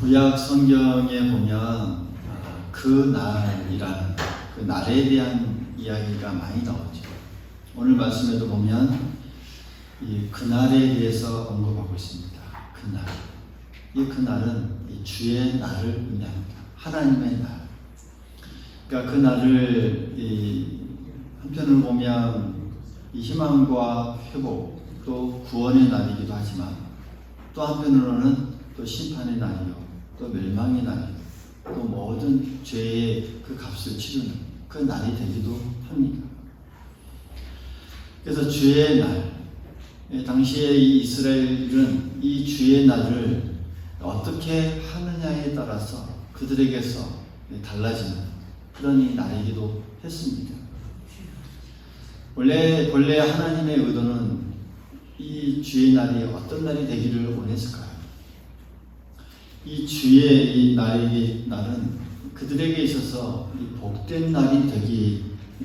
구약 성경에 보면 그 날이라는 그 날에 대한 이야기가 많이 나오죠. 오늘 말씀에도 보면 이 그날에 대해서 언급하고 있습니다. 그날. 이 그날은 이 주의 날을 의미합니다. 하나님의 날. 그러니까 그 날을 한편으로 보면 이 희망과 회복 또 구원의 날이기도 하지만 또 한편으로는 또 심판의 날이요 또 멸망의 날이요 또 모든 죄의 그 값을 치르는 그 날이 되기도 합니다. 그래서 주의 날, 당시에 이 이스라엘은 이 주의 날을 어떻게 하느냐에 따라서 그들에게서 달라지는 그런 이 날이기도 했습니다. 본래 하나님의 의도는 이 주의 날이 어떤 날이 되기를 원했을까요? 이 주의 이 날은 그들에게 있어서 이 복된 날이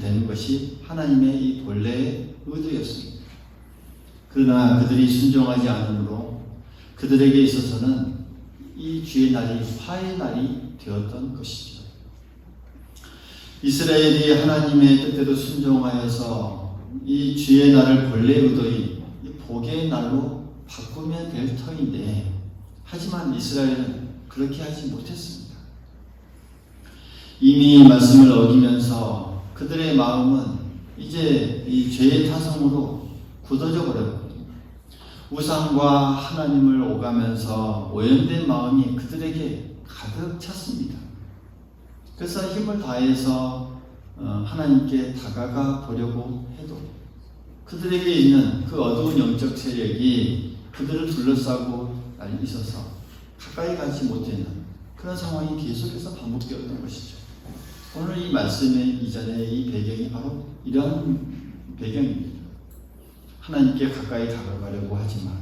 되는 것이 하나님의 이 본래의 의도였습니다. 그러나 그들이 순종하지 않으므로 그들에게 있어서는 이 주의 날이 화의 날이 되었던 것이죠. 이스라엘이 하나님의 뜻대로 순종하여서 이 주의 날을 본래 의도인 복의 날로 바꾸면 될 터인데 하지만 이스라엘은 그렇게 하지 못했습니다. 이미 말씀을 어기면서 그들의 마음은 이제 이 죄의 타성으로 굳어져 버렸거든요. 우상과 하나님을 오가면서 오염된 마음이 그들에게 가득 찼습니다. 그래서 힘을 다해서 하나님께 다가가 보려고 해도 그들에게 있는 그 어두운 영적 세력이 그들을 둘러싸고 있어서 가까이 가지 못하는 그런 상황이 계속해서 반복되었던 것이죠. 오늘 이 말씀의 이전의 이 배경이 바로 이런 배경입니다. 하나님께 가까이 다가가려고 하지만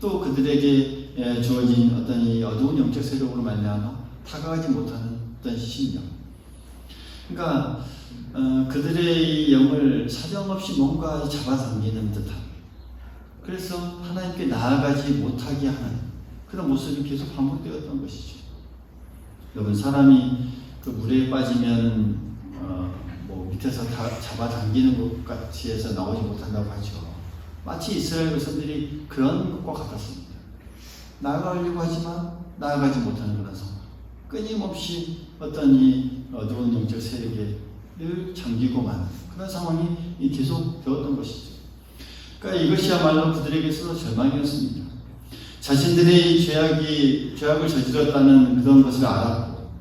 또 그들에게 주어진 어떤 이 어두운 영적 세력으로 말미암아 다가가지 못하는 어떤 심령. 그러니까 그들의 이 영을 사정없이 뭔가 잡아당기는 듯한, 그래서 하나님께 나아가지 못하게 하는 그런 모습이 계속 반복되었던 것이죠. 여러분, 사람이 그 물에 빠지면 밑에서 다 잡아당기는 것 같이 해서 나오지 못한다고 하죠. 마치 이스라엘 백성들이 그런 것과 같았습니다. 나아가려고 하지만 나아가지 못하는 그런 상황. 끊임없이 어떤 이 어두운 영적 세력에 늘 잠기고만 그런 상황이 계속 되었던 것이죠. 그러니까 이것이야말로 그들에게서 절망이었습니다. 자신들의 죄악을 저질렀다는 그런 것을 알았고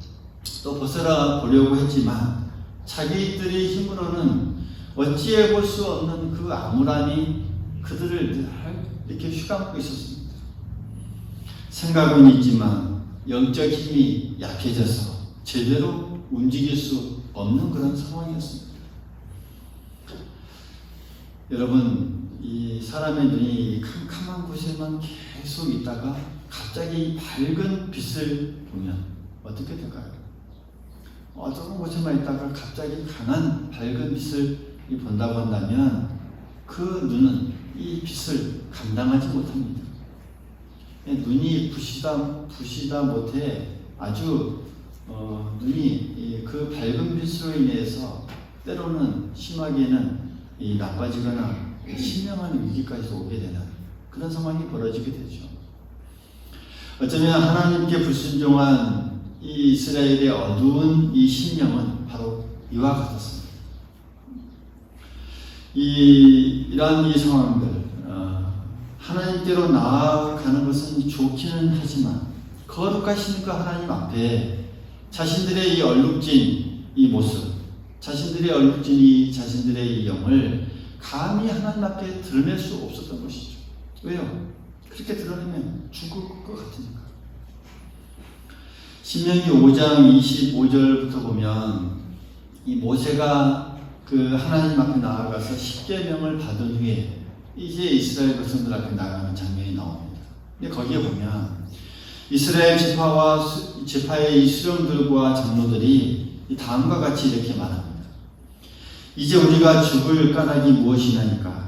또 벗어나 보려고 했지만 자기들의 힘으로는 어찌해 볼 수 없는 그 암울함이 그들을 늘 이렇게 휘감고 있었습니다. 생각은 있지만 영적 힘이 약해져서 제대로 움직일 수 없는 그런 상황이었습니다. 여러분, 이 사람의 눈이 캄캄한 곳에만 계속 있다가 갑자기 밝은 빛을 보면 어떻게 될까요? 어두운 곳에만 있다가 갑자기 강한 밝은 빛을 본다고 한다면 그 눈은 이 빛을 감당하지 못합니다. 눈이 부시다 못해 아주 눈이 그 밝은 빛으로 인해서 때로는 심하게는 나빠지거나 심령한 위기까지 오게 되는 그런 상황이 벌어지게 되죠. 어쩌면 하나님께 불순종한 이 이스라엘의 어두운 이 심령은 바로 이와 같았습니다. 이러한 이 상황들, 하나님께로 나아가는 것은 좋기는 하지만 거룩하신 그 하나님 앞에 자신들의 이 얼룩진 이 모습, 자신들의 이 영을 감히 하나님 앞에 드러낼 수 없었던 것이죠. 왜요? 그렇게 드러내면 죽을 것 같으니까. 신명기 5장 25절부터 보면 이 모세가 그 하나님 앞에 나아가서 십계명을 받은 후에 이제 이스라엘 백성들 앞에 나가는 장면이 나옵니다. 근데 거기에 보면 이스라엘 지파의 이 수령들과 장로들이 다음과 같이 이렇게 말합니다. 이제 우리가 죽을 까닭이 무엇이냐니까.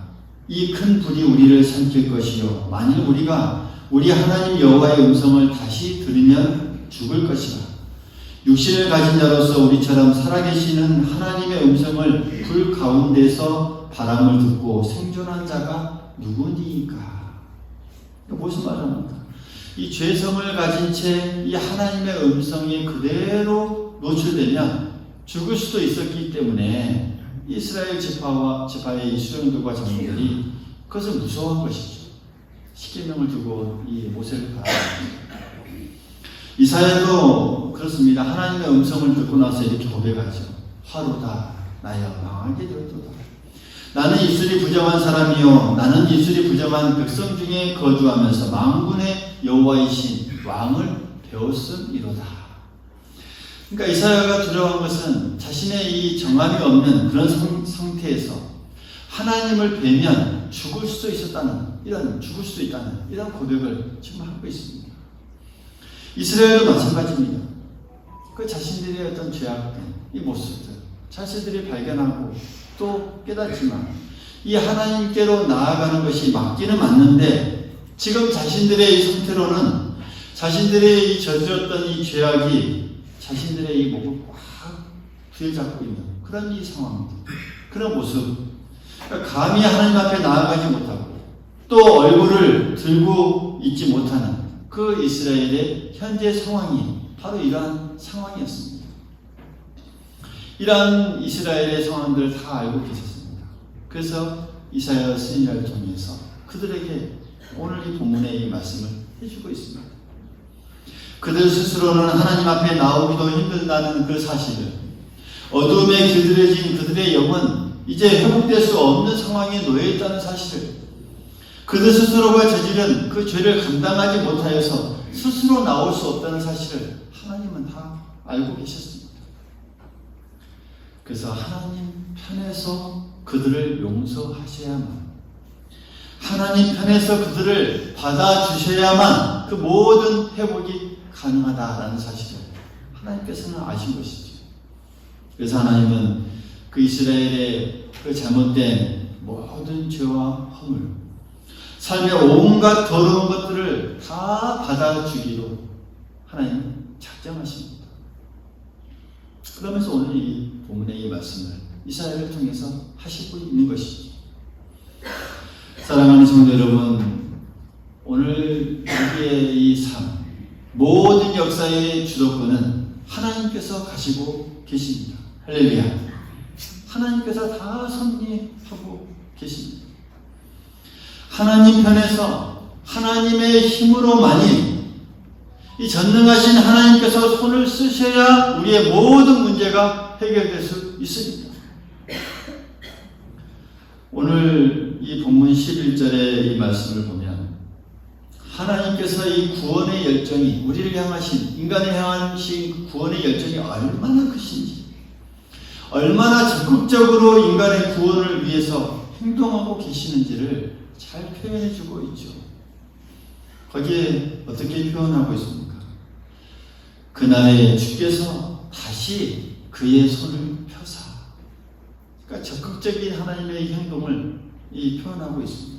이 큰 불이 우리를 삼킬 것이요 만일 우리가 우리 하나님 여호와의 음성을 다시 들으면 죽을 것이라. 육신을 가진 자로서 우리처럼 살아계시는 하나님의 음성을 불 가운데서 바람을 듣고 생존한 자가 누구니까? 무슨 말입니까? 이 죄성을 가진 채 이 하나님의 음성이 그대로 노출되면 죽을 수도 있었기 때문에 이스라엘 지파의 이 수령들과 장로들이 그것을 무서워한 것이죠. 십계명을 두고 이 모세를 바라봅니다. 이사야도 그렇습니다. 하나님의 음성을 듣고 나서 이렇게 고백하죠. 화로다 나여 망하게 되었도다. 나는 입술이 부정한 사람이요 나는 입술이 부정한 백성 중에 거주하면서 만군의 여호와이신 왕을 배웠음이로다. 그러니까 이사야가 두려워한 것은 자신의 이 정함이 없는 그런 상태에서 하나님을 뵈면 죽을 수도 있다는 이런 고백을 지금 하고 있습니다. 이스라엘도 마찬가지입니다. 그 자신들의 어떤 죄악된 이 모습들 자신들이 발견하고 또 깨닫지만 이 하나님께로 나아가는 것이 맞기는 맞는데 지금 자신들의 이 상태로는 자신들의 이 저질렀던 이 죄악이 자신들의 이 목을 꽉 부여잡고 있는 그런 이 상황입니다. 그런 모습. 그러니까 감히 하나님 앞에 나아가지 못하고 또 얼굴을 들고 있지 못하는 그 이스라엘의 현재 상황이 바로 이러한 상황이었습니다. 이러한 이스라엘의 상황들을 다 알고 계셨습니다. 그래서 이사야 선지자를 통해서 그들에게 오늘 이 본문의 이 말씀을 해주고 있습니다. 그들 스스로는 하나님 앞에 나오기도 힘들다는 그 사실을, 어두움에 길들여진 그들의 영은 이제 회복될 수 없는 상황에 놓여 있다는 사실을, 그들 스스로가 저지른 그 죄를 감당하지 못하여서 스스로 나올 수 없다는 사실을 하나님은 다 알고 계셨습니다. 그래서 하나님 편에서 그들을 용서하셔야만, 하나님 편에서 그들을 받아주셔야만 그 모든 회복이 가능하다라는 사실을 하나님께서는 아신 것이죠. 그래서 하나님은 그 이스라엘의 그 잘못된 모든 죄와 허물, 삶의 온갖 더러운 것들을 다 받아주기로 하나님 작정하십니다. 그러면서 오늘 이 본문의 이 말씀을 이사야를 통해서 하시고 있는 것이죠. 사랑하는 성도 여러분, 오늘 우리의 이 삶, 모든 역사의 주도권은 하나님께서 가지고 계십니다. 할렐루야. 하나님께서 다 섭리하고 계십니다. 하나님 편에서 하나님의 힘으로만이, 이 전능하신 하나님께서 손을 쓰셔야 우리의 모든 문제가 해결될 수 있습니다. 오늘 이 본문 11절의 이 말씀을 보면 하나님께서 이 구원의 열정이, 우리를 향하신, 인간을 향하신 구원의 열정이 얼마나 크신지, 얼마나 적극적으로 인간의 구원을 위해서 행동하고 계시는지를 잘 표현해주고 있죠. 거기에 어떻게 표현하고 있습니까? 그날에 주께서 다시 그의 손을 펴사. 그러니까 적극적인 하나님의 행동을 표현하고 있습니다.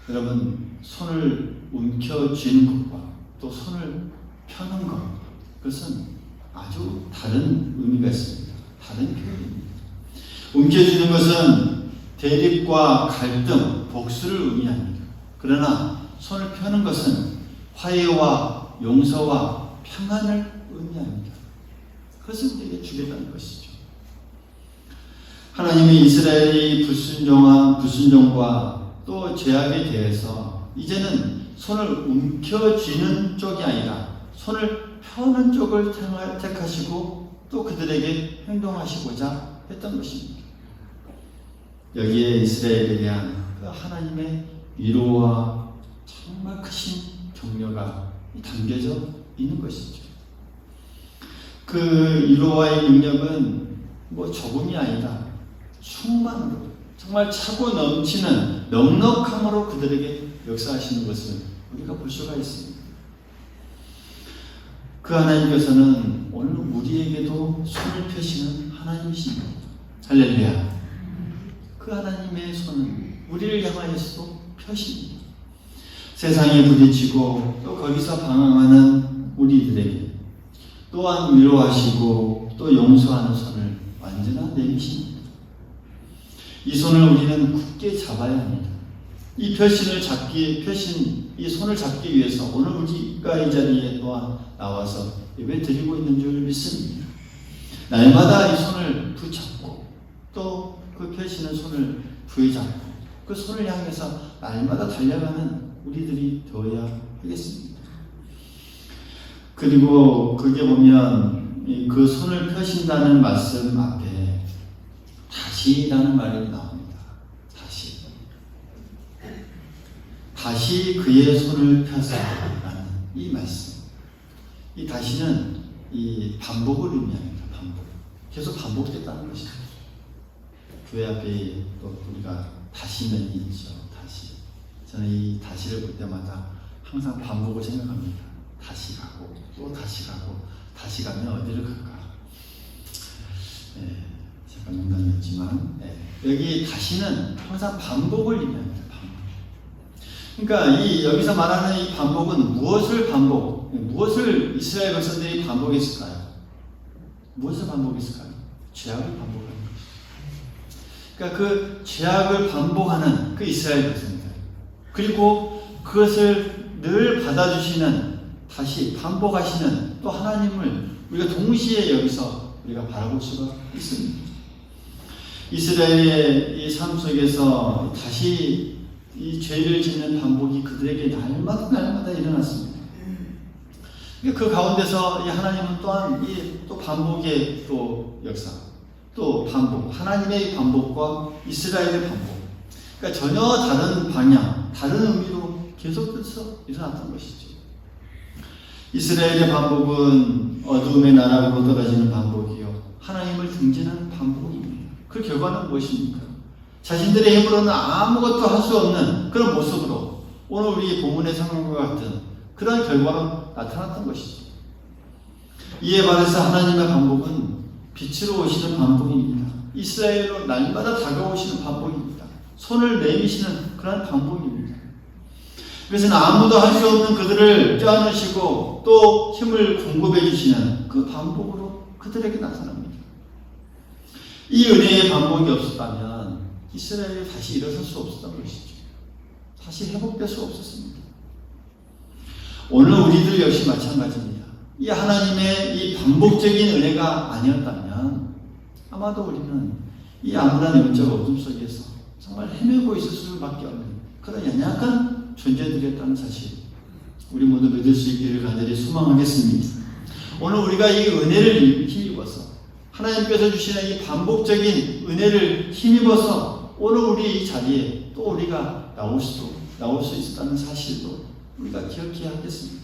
여러분, 손을 움켜쥐는 것과 또 손을 펴는 것, 그것은 아주 다른 의미가 있습니다. 다른 표현입니다. 움켜쥐는 것은 대립과 갈등, 복수를 의미합니다. 그러나 손을 펴는 것은 화해와 용서와 평안을 의미합니다. 그것을 우리에게 주겠다는 것이죠. 하나님이 이스라엘의 불순종과 또 죄악에 대해서 이제는 손을 움켜쥐는 쪽이 아니라 손을 펴는 쪽을 택하시고 또 그들에게 행동하시고자 했던 것입니다. 여기에 이스라엘에 대한 그 하나님의 위로와 정말 크신 격려가 담겨져 있는 것이죠. 그 위로와의 능력은 조금이 아니다, 충만으로, 정말 차고 넘치는 넉넉함으로 그들에게 역사하시는 것을 우리가 볼 수가 있습니다. 그 하나님께서는 오늘 우리에게도 손을 펴시는 하나님이십니다. 할렐루야. 그 하나님의 손은 우리를 향하여서도 펴십니다. 세상에 부딪히고 또 거기서 방황하는 또한 위로하시고 또 용서하는 손을 완전히 내미십니다. 이 손을 우리는 굳게 잡아야 합니다. 이 이 손을 잡기 위해서 오늘 우리가 이 자리에 또한 나와서 예배 드리고 있는 줄 믿습니다. 날마다 이 손을 붙잡고 또 그 펴시는 손을 부여잡고 그 손을 향해서 날마다 달려가는 우리들이 되어야 하겠습니다. 그리고 그게 보면 그 손을 펴신다는 말씀 앞에 다시라는 말이 나옵니다. 다시 그의 손을 펴서라는 이 말씀. 이 다시는 이 반복을 의미합니다. 반복. 계속 반복됐다는 것이죠. 교회 앞에 또 우리가 다시는 있죠. 다시. 저는 이 다시를 볼 때마다 항상 반복을 생각합니다. 다시 가고 또 다시 가고 다시 가면 어디를 갈까? 네, 잠깐 농담이었지만 여기 다시는 항상 반복을 의미합니다. 그러니까 여기서 말하는 이 반복은 무엇을 이스라엘 백성들이 반복했을까요? 무엇을 반복했을까요? 죄악을 반복하는 것이죠. 그러니까 그 죄악을 반복하는 그 이스라엘 백성들, 그리고 그것을 늘 받아주시는, 다시 반복하시는 또 하나님을 우리가 동시에 여기서 우리가 바라볼 수가 있습니다. 이스라엘의 이 삶 속에서 다시 이 죄를 짓는 반복이 그들에게 날마다 일어났습니다. 그 가운데서 이 하나님은 또한 또 반복의 또 역사, 또 반복, 하나님의 반복과 이스라엘의 반복, 그러니까 전혀 다른 방향, 다른 의미로 계속해서 일어났던 것이죠. 이스라엘의 반복은 어두움의 나라로 떨어지는 반복이요, 하나님을 등지는 반복입니다. 그 결과는 무엇입니까? 자신들의 힘으로는 아무것도 할 수 없는 그런 모습으로 오늘 우리 본문의 상황과 같은 그런 결과가 나타났던 것이죠. 이에 반해서 하나님의 반복은 빛으로 오시는 반복입니다. 이스라엘로 날마다 다가오시는 반복입니다. 손을 내미시는 그런 반복입니다. 그래서 아무도 할 수 없는 그들을 껴안으시고 또 힘을 공급해 주시는 그 반복으로 그들에게 나타납니다. 이 은혜의 반복이 없었다면 이스라엘이 다시 일어설 수 없었던 것이죠. 다시 회복될 수 없었습니다. 오늘 우리들 역시 마찬가지입니다. 이 하나님의 이 반복적인 은혜가 아니었다면 아마도 우리는 이 암울한 영적 어둠 속에서 정말 헤매고 있을 수밖에 없는 그런 연약한 존재들이었다는 사실, 우리 모두 믿을 수 있기를 간절히 소망하겠습니다. 오늘 우리가 이 은혜를 힘입어서, 하나님께서 주시는 이 반복적인 은혜를 힘입어서 오늘 우리 이 자리에 또 우리가 나올 수 있었다는 사실도 우리가 기억해야 하겠습니다.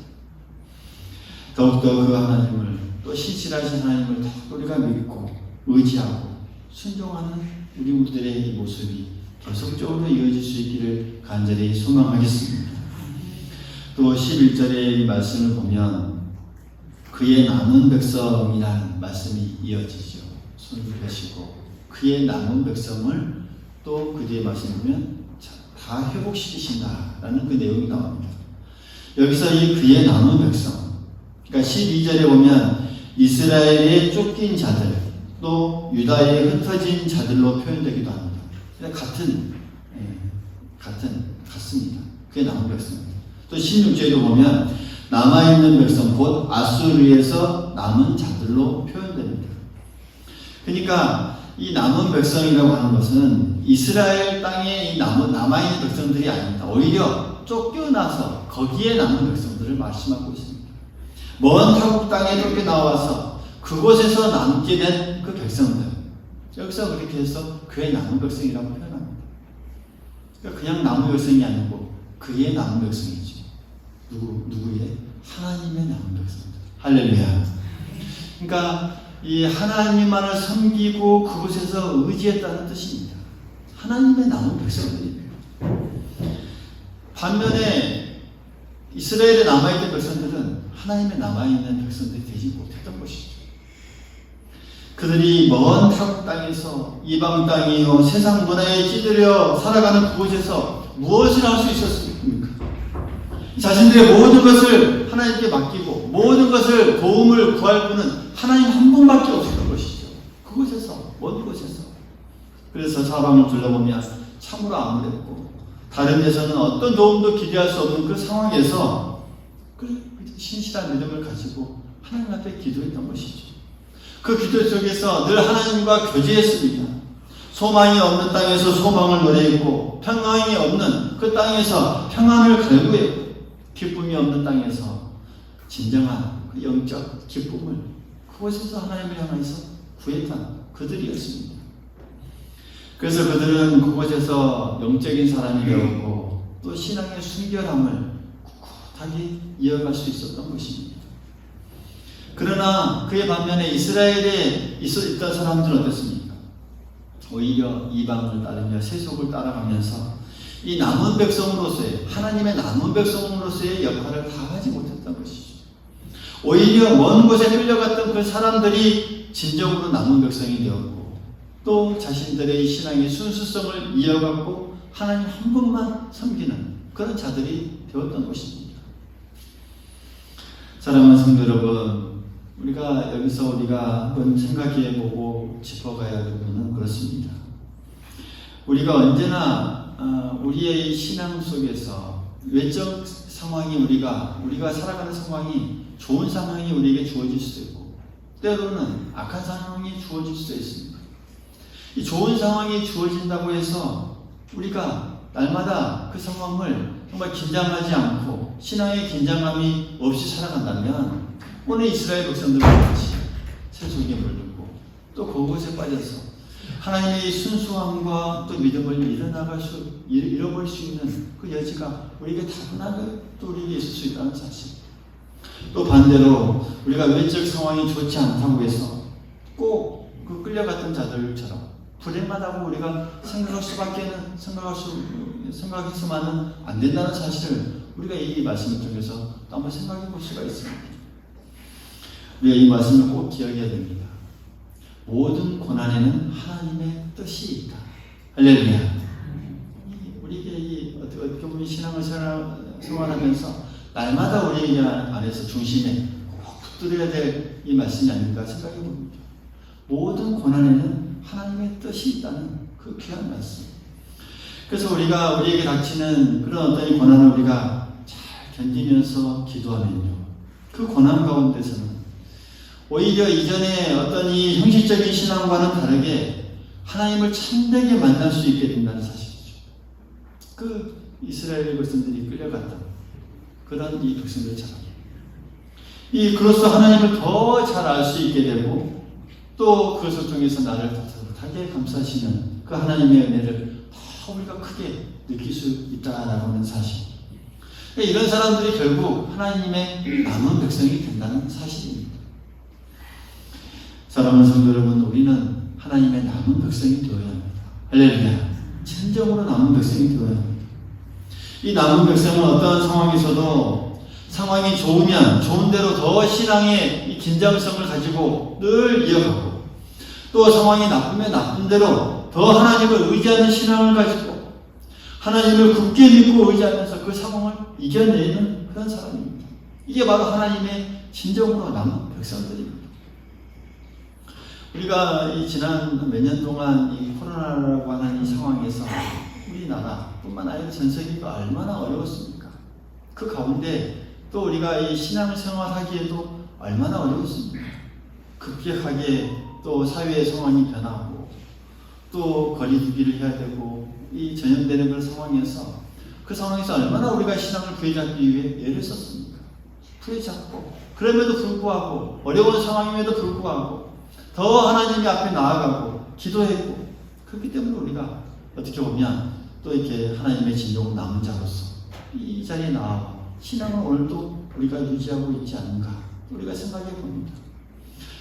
더욱더 그 하나님을, 또 신실하신 하나님을 더욱 우리가 믿고 의지하고 순종하는 우리 모두들의 이 모습이 계속적으로 이어질 수 있기를 간절히 소망하겠습니다. 또 11절의 이 말씀을 보면 그의 남은 백성이라는 말씀이 이어지죠. 손을 펴시고 그의 남은 백성을 또 그 뒤에 말씀을 보면 다 회복시키신다라는 그 내용이 나옵니다. 여기서 이 그의 남은 백성, 그러니까 12절에 보면 이스라엘의 쫓긴 자들, 또 유다의 흩어진 자들로 표현되기도 합니다. 같습니다. 그게 남은 백성입니다. 또 16절에도 보면 남아있는 백성, 곧 아수르에서 남은 자들로 표현됩니다. 그러니까 이 남은 백성이라고 하는 것은 이스라엘 땅에 이 남아있는 백성들이 아닙니다. 오히려 쫓겨나서 거기에 남은 백성들을 말씀하고 있습니다. 먼 타국 땅에 쫓겨나와서 그곳에서 남게 된 그 백성들, 여기서 그렇게 해서 그의 남은 백성이라고 표현합니다. 그러니까 그냥 남은 백성이 아니고 그의 남은 백성이죠. 누구의? 하나님의 남은 백성들. 할렐루야. 그러니까 이 하나님만을 섬기고 그곳에서 의지했다는 뜻입니다. 하나님의 남은 백성들입니다. 반면에 이스라엘에 남아있던 백성들은 하나님의 남아있는 백성들이 되지 못했던 것이죠. 그들이 먼 타국 땅에서 이방 땅이요 세상 문화에 찌들여 살아가는 그곳에서 무엇을 할 수 있었습니까? 자신들의 모든 것을 하나님께 맡기고 모든 것을 그것을 도움을 구할 분은 하나님 한 분밖에 없었던 것이죠. 그곳에서, 먼 곳에서. 그래서 사방을 둘러보면 참으로 암울했고 다른 데서는 어떤 도움도 기대할 수 없는 그 상황에서 그 신실한 믿음을 가지고 하나님 앞에 기도했던 것이죠. 그 기도 속에서 늘 하나님과 교제했습니다. 소망이 없는 땅에서 소망을 노래했고 평강이 없는 그 땅에서 평안을 갈구했고 기쁨이 없는 땅에서 진정한 그 영적 기쁨을 그곳에서 하나님을 향해서 구했던 그들이었습니다. 그래서 그들은 그곳에서 영적인 사람이 되었고 또 신앙의 순결함을 꿋꿋하게 이어갈 수 있었던 것입니다. 그러나 그의 반면에 이스라엘에 있던 사람들은 어땠습니까? 오히려 이방을 따르며 세속을 따라가면서 이 남은 백성으로서의 하나님의 남은 백성으로서의 역할을 다하지 못했던 것이죠. 오히려 먼 곳에 끌려갔던 그 사람들이 진정으로 남은 백성이 되었고 또 자신들의 신앙의 순수성을 이어갔고 하나님 한 분만 섬기는 그런 자들이 되었던 것입니다. 사랑하는 성도 여러분, 우리가 여기서 우리가 한번 생각해보고 짚어가야 할 부분은 그렇습니다. 우리가 언제나 우리의 신앙 속에서 외적 상황이 우리가 살아가는 상황이 좋은 상황이 우리에게 주어질 수도 있고 때로는 악한 상황이 주어질 수도 있습니다. 이 좋은 상황이 주어진다고 해서 우리가 날마다 그 상황을 정말 긴장하지 않고 신앙의 긴장감이 없이 살아간다면 오늘 이스라엘 백성들과 같이 세속에 물들고 또 그곳에 빠져서 하나님의 순수함과 또 믿음을 잃어버릴 수 있는 그 여지가 우리에게 다분하게 또 우리에게 있을 수 있다는 사실. 또 반대로 우리가 외적 상황이 좋지 않다고 해서 꼭 그 끌려갔던 자들처럼 불행하다고 우리가 생각해서만은 안 된다는 사실을 우리가 이 말씀을 통해서 또 한번 생각해 볼 수가 있습니다. 우리가 이 말씀을 꼭 기억해야 됩니다. 모든 고난에는 하나님의 뜻이 있다. 할렐루야. 우리에게 어떻게 보면 신앙을 생활하면서 날마다 우리 안에서 중심에 꼭 붙들어야 될 이 말씀이 아닌가 생각해 봅니다. 모든 고난에는 하나님의 뜻이 있다는 그 귀한 말씀. 그래서 우리에게 닥치는 그런 어떤 고난을 우리가 잘 견디면서 기도하면요. 그 고난 가운데서는 오히려 이전에 어떤 이 형식적인 신앙과는 다르게 하나님을 참되게 만날 수 있게 된다는 사실이죠. 그 이스라엘 백성들이 끌려갔던 그런 이 백성들처럼 그로써 하나님을 더 잘 알 수 있게 되고 또 그것을 통해서 나를 따뜻하게 감싸시는 그 하나님의 은혜를 더 우리가 크게 느낄 수 있다라고 하는 사실. 이런 사람들이 결국 하나님의 남은 백성이 된다는 사실입니다. 사랑하는 성도 여러분, 우리는 하나님의 남은 백성이 되어야 합니다. 할렐루야. 진정으로 남은 백성이 되어야 합니다. 이 남은 백성은 어떠한 상황에서도 상황이 좋으면 좋은 대로 더 신앙의 이 긴장성을 가지고 늘 이어가고 또 상황이 나쁘면 나쁜 대로 더 하나님을 의지하는 신앙을 가지고 하나님을 굳게 믿고 의지하면서 그 상황을 이겨내는 그런 사람입니다. 이게 바로 하나님의 진정으로 남은 백성들입니다. 우리가 이 지난 몇 년 동안 이 코로나라고 하는 이 상황에서 우리나라뿐만 아니라 전 세계가 얼마나 어려웠습니까? 그 가운데 또 우리가 이 신앙을 생활하기에도 얼마나 어려웠습니까? 급격하게 또 사회의 상황이 변하고 또 거리두기를 해야 되고 이 전염되는 그런 상황에서 그 상황에서 얼마나 우리가 신앙을 부여잡기 위해 애를 썼습니까? 부여잡고 그럼에도 불구하고 어려운 상황임에도 불구하고 더 하나님 앞에 나아가고 기도했고 그렇기 때문에 우리가 어떻게 보면 또 이렇게 하나님의 진정으로 남은 자로서 이 자리에 나아가 신앙을 오늘도 우리가 유지하고 있지 않은가 우리가 생각해 봅니다.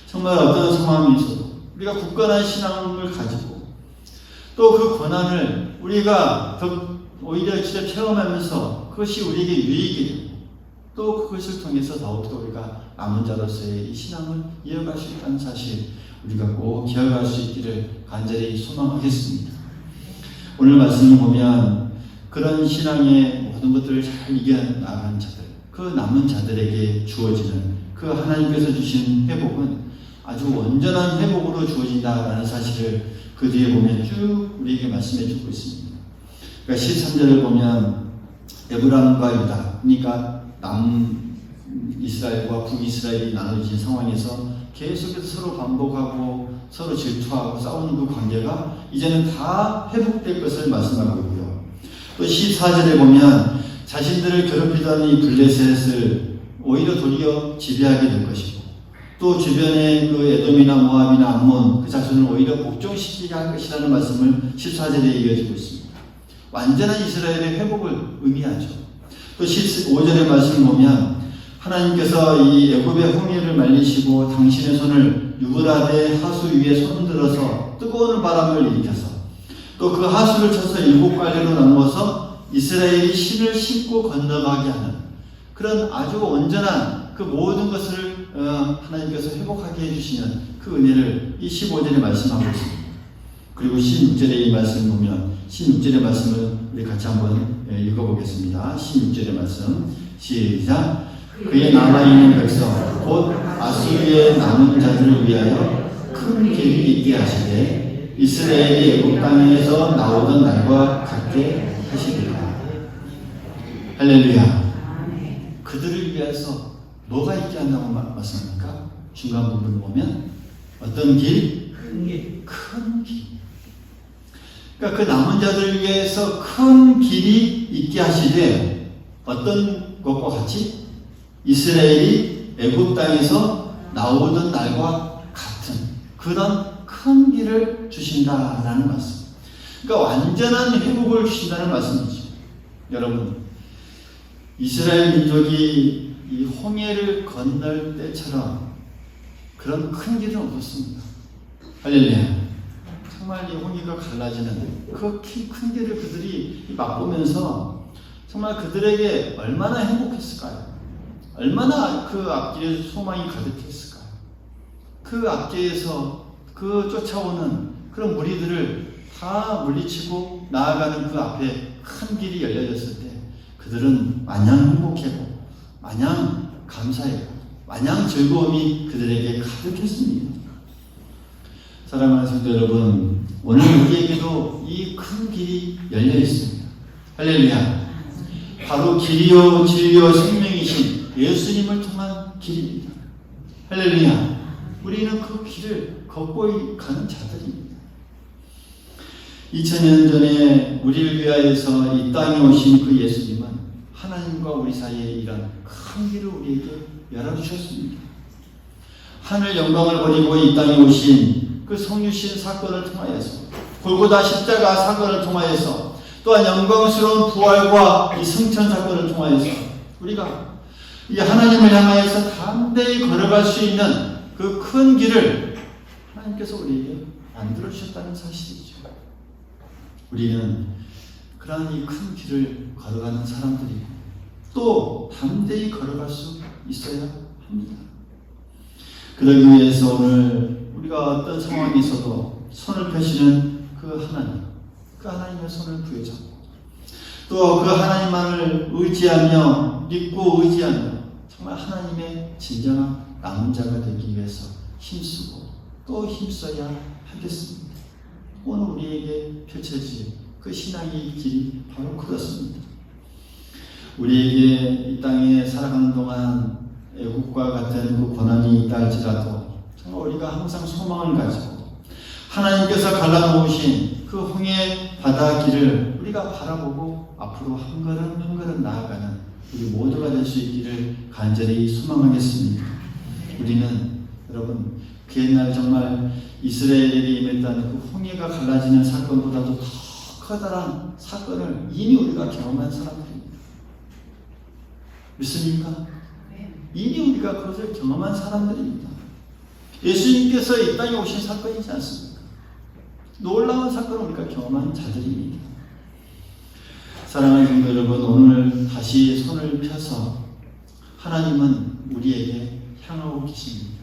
정말 어떤 상황이 있어도 우리가 굳건한 신앙을 가지고 또 그 고난을 우리가 더 오히려 직접 체험하면서 그것이 우리에게 유익이 되고 또 그것을 통해서 더욱더 우리가 남은 자로서의 이 신앙을 이어갈 수 있다는 사실 우리가 꼭 기억할 수 있기를 간절히 소망하겠습니다. 오늘 말씀을 보면 그런 신앙의 모든 것들을 잘 이겨나가는 자들, 그 남은 자들에게 주어지는 그 하나님께서 주신 회복은 아주 온전한 회복으로 주어진다라는 사실을 그 뒤에 보면 쭉 우리에게 말씀해 주고 있습니다. 그러니까 13절을 보면 에브라임과 유다, 그러니까 남이스라엘과 북이스라엘이 나눠진 상황에서 계속해서 서로 반복하고 서로 질투하고 싸우는 그 관계가 이제는 다 회복될 것을 말씀하고 있고요. 또 14절에 보면 자신들을 괴롭히던 이 블레셋을 오히려 도리어 지배하게 될 것이고, 또 주변의 그 에돔이나 모압이나 암몬 그 자손을 오히려 복종시키게 할 것이라는 말씀을 14절에 이어지고 있습니다. 완전한 이스라엘의 회복을 의미하죠. 또 15절의 말씀을 보면 하나님께서 이 애굽의 홍해를 말리시고 당신의 손을 유브라데 하수 위에 손들어서 뜨거운 바람을 일으켜서 또 그 하수를 쳐서 7갈래로 나누어서 이스라엘이 신을 신고 건너가게 하는 그런 아주 온전한 그 모든 것을 하나님께서 회복하게 해주시는 그 은혜를 이 15절에 말씀하고 있습니다. 그리고 16절의 이 말씀을 보면 16절의 말씀을 우리 같이 한번 읽어보겠습니다. 16절의 말씀 시작. 그의 남아있는 백성 곧 아수르의 남은 자들을 위하여 큰 계획이 있게 하시되 이스라엘이 애굽 땅에서 나오던 날과 같게 하시리라. 할렐루야. 그들을 위해서 뭐가 있게 한다고 말씀합니까? 중간 부분을 보면 어떤 길? 큰 길. 그러니까 그 남은 자들을 위해서 큰 길이 있게 하시되 어떤 것과 같이? 이스라엘이 애굽 땅에서 나오던 날과 같은 그런 큰 길을 주신다라는 말씀. 그러니까 완전한 회복을 주신다는 말씀이죠. 여러분, 이스라엘 민족이 이 홍해를 건널 때처럼 그런 큰 길은 없었습니다. 할렐루야. 정말 이 홍해가 갈라지는 그 큰 길을 그들이 맛보면서 정말 그들에게 얼마나 행복했을까요? 얼마나 그 앞길에 소망이 가득했을까요? 그 앞길에서 그 쫓아오는 그런 무리들을 다 물리치고 나아가는 그 앞에 큰 길이 열려졌을 때 그들은 마냥 행복했고 마냥 감사했고 마냥 즐거움이 그들에게 가득했습니다. 사랑하는 성도 여러분, 오늘 우리에게도 이 큰 길이 열려 있습니다. 할렐루야. 바로 길이요 진리요 생명이신 예수님을 통한 길입니다. 할렐루야. 우리는 그 길을 걷고 가는 자들입니다. 2000년 전에 우리를 위하여서 이 땅에 오신 그 예수님은 하나님과 우리 사이에 이런 큰 길을 우리에게 열어주셨습니다. 하늘 영광을 버리고 이 땅에 오신 그 성유신 사건을 통하여서 골고다 십자가 사건을 통하여서 또한 영광스러운 부활과 이 승천 사건을 통하여서 우리가 이 하나님을 향하여서 담대히 걸어갈 수 있는 그 큰 길을 하나님께서 우리에게 만들어 주셨다는 사실이죠. 우리는 그러한 이 큰 길을 걸어가는 사람들이고 또 담대히 걸어갈 수 있어야 합니다. 그러기 위해서 오늘 우리가 어떤 상황이 있어도 손을 펴시는 그 하나님의 손을 부여잡고 또 그 하나님만을 의지하며 믿고 의지하며 정말 하나님의 진정한 남은 자가 되기 위해서 힘쓰고 또 힘써야 하겠습니다. 오늘 우리에게 펼쳐질 그 신앙의 길이 바로 그렇습니다. 우리에게 이 땅에 살아가는 동안 애국과 같은 그 고난이 있다 할지라도 정말 우리가 항상 소망을 가지고 하나님께서 갈라놓으신 그 홍해 바다 길을 우리가 바라보고 앞으로 한 걸음 한 걸음 나아가는 우리 모두가 될 수 있기를 간절히 소망하겠습니다. 우리는 여러분 그 옛날 정말 이스라엘에게 임했다는 그 홍해가 갈라지는 사건보다도 더 커다란 사건을 이미 우리가 경험한 사람들입니다. 믿습니까? 이미 우리가 그것을 경험한 사람들입니다. 예수님께서 이 땅에 오신 사건이지 않습니까? 놀라운 사건을 우리가 경험한 자들입니다. 사랑하는 성도 여러분, 오늘 다시 손을 펴서 하나님은 우리에게 향하고 계십니다.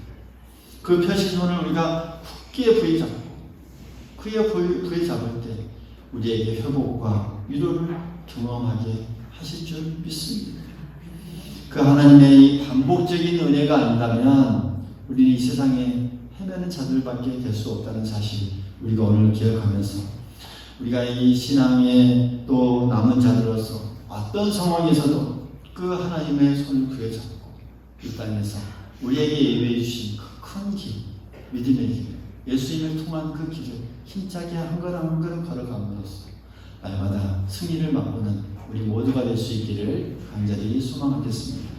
그 펴신 손을 우리가 굳게 부여잡고 그에 부여잡을 때 우리에게 회복과 위로를 경험하게 하실 줄 믿습니다. 그 하나님의 이 반복적인 은혜가 아니라면 우리는 이 세상에 헤매는 자들밖에 될 수 없다는 사실 우리가 오늘 기억하면서 우리가 이 신앙의 또 남은 자들로서 어떤 상황에서도 그 하나님의 손을 부여잡고 이 땅에서 우리에게 예배해 주신 그 큰 길, 믿음의 길, 예수님을 통한 그 길을 힘차게 한 걸음 한 걸음 걸어감으로써 날마다 승리를 맛보는 우리 모두가 될 수 있기를 간절히 소망하겠습니다.